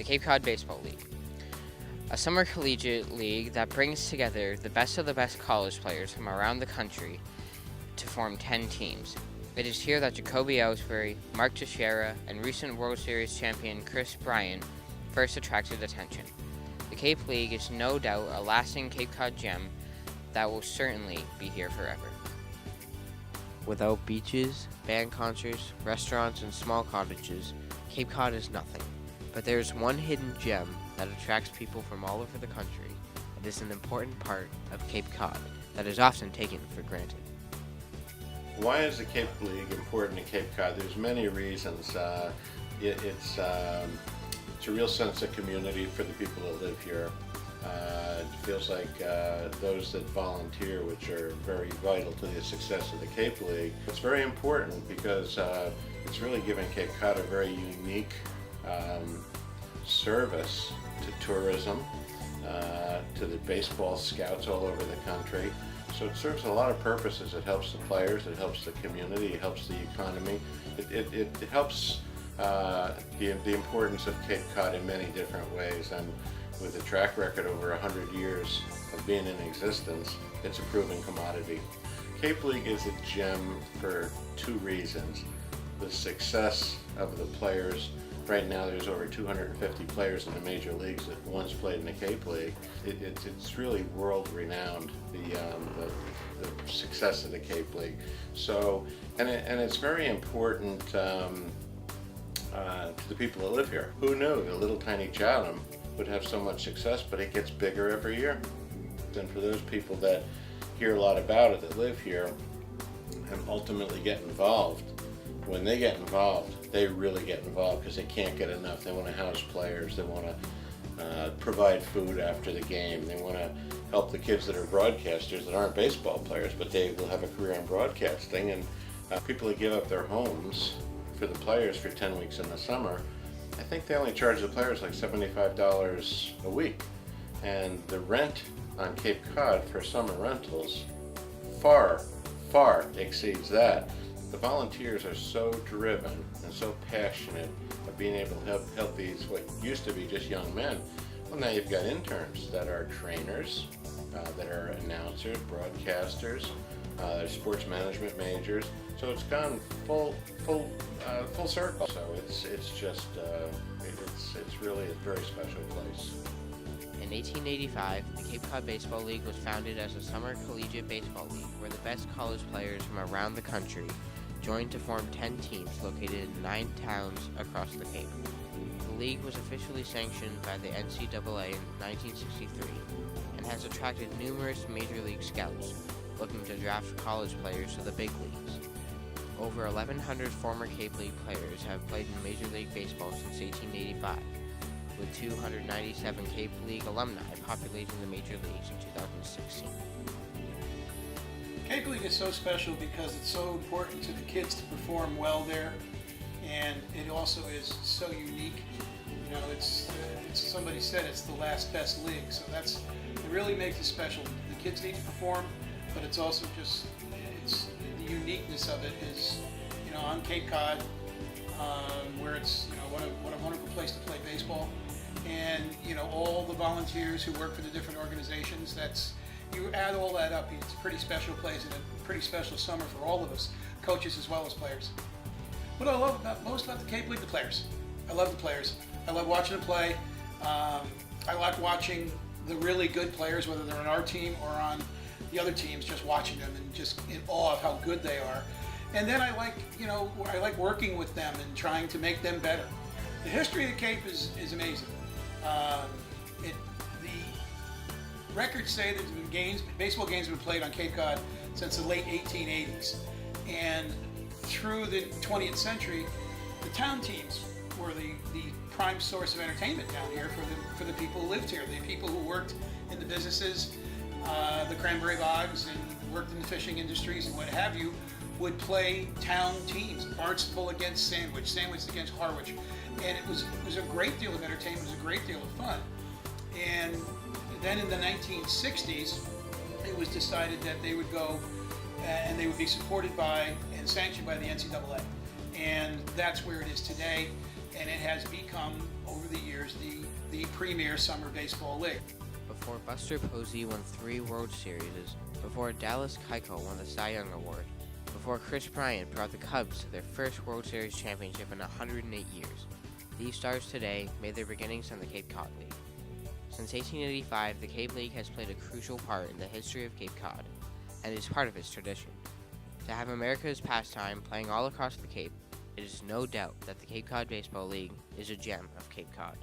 Cape Cod Baseball League, a summer collegiate league that brings together the best of the best college players from around the country to form 10 teams. It is here that Jacoby Ellsbury, Mark Teixeira, and recent World Series champion Chris Bryant first attracted attention. The Cape League is no doubt a lasting Cape Cod gem that will certainly be here forever. Without beaches, band concerts, restaurants, and small cottages, Cape Cod is nothing. But there is one hidden gem that attracts people from all over the country and is an important part of Cape Cod that is often taken for granted. Why is the Cape League important to Cape Cod? There's many reasons. It's a real sense of community for the people that live here. It feels like those that volunteer, which are very vital to the success of the Cape League. It's very important because it's really given Cape Cod a very unique service to tourism, to the baseball scouts all over the country. So it serves a lot of purposes. It helps the players, it helps the community, it helps the economy. It helps the importance of Cape Cod in many different ways, and with a track record over 100 years of being in existence, it's a proven commodity. Cape League is a gem for two reasons. The success of the players. Right now there's over 250 players in the major leagues that once played in the Cape League. It's really world renowned, the success of the Cape League. So, and it's very important to the people that live here. Who knew that little tiny Chatham would have so much success, but it gets bigger every year. And for those people that hear a lot about it, that live here, and ultimately get involved, when they get involved, they really get involved because they can't get enough. They want to house players, they want to provide food after the game, they want to help the kids that are broadcasters that aren't baseball players, but they will have a career in broadcasting, and people that give up their homes for the players for 10 weeks in the summer. I think they only charge the players like $75 a week, and the rent on Cape Cod for summer rentals far exceeds that. The volunteers are so driven and so passionate of being able to help these what used to be just young men. Well, now you've got interns that are trainers, that are announcers, broadcasters, sports management majors. So it's gone full circle. So it's just it's really a very special place. In 1885, the Cape Cod Baseball League was founded as a summer collegiate baseball league where the best college players from around the country joined to form 10 teams located in 9 towns across the Cape. The league was officially sanctioned by the NCAA in 1963 and has attracted numerous major league scouts looking to draft college players to the big leagues. Over 1,100 former Cape League players have played in Major League Baseball since 1885, with 297 Cape League alumni populating the major leagues in 2016. Cape League is so special because it's so important to the kids to perform well there, and it also is so unique. You know, it's somebody said it's the last best league, so it really makes it special. The kids need to perform, but it's also just the uniqueness of it is, you know, on Cape Cod, where it's, you know, what a wonderful place to play baseball, and you know, all the volunteers who work for the different organizations. You add all that up, it's a pretty special place and a pretty special summer for all of us, coaches as well as players. What I love most about the Cape League, the players. I love the players. I love watching them play. I like watching the really good players, whether they're on our team or on the other teams, just watching them and just in awe of how good they are. And then I like working with them and trying to make them better. The history of the Cape is amazing. The records say that baseball games have been played on Cape Cod since the late 1880s. And through the 20th century, the town teams were the prime source of entertainment down here for the people who lived here, the people who worked in the businesses, the cranberry bogs, and worked in the fishing industries and what have you, would play town teams. Barnstable against Sandwich, Sandwich against Harwich. And it was a great deal of entertainment, it was a great deal of fun. And then in the 1960s, it was decided that they would go and they would be supported by and sanctioned by the NCAA. And that's where it is today. and it has become, over the years, the premier summer baseball league. Before Buster Posey won 3 World Series, before Dallas Keuchel won the Cy Young Award, before Chris Bryant brought the Cubs to their first World Series championship in 108 years, these stars today made their beginnings on the Cape Cod League. Since 1885, the Cape League has played a crucial part in the history of Cape Cod, and is part of its tradition. To have America's pastime playing all across the Cape, it is no doubt that the Cape Cod Baseball League is a gem of Cape Cod.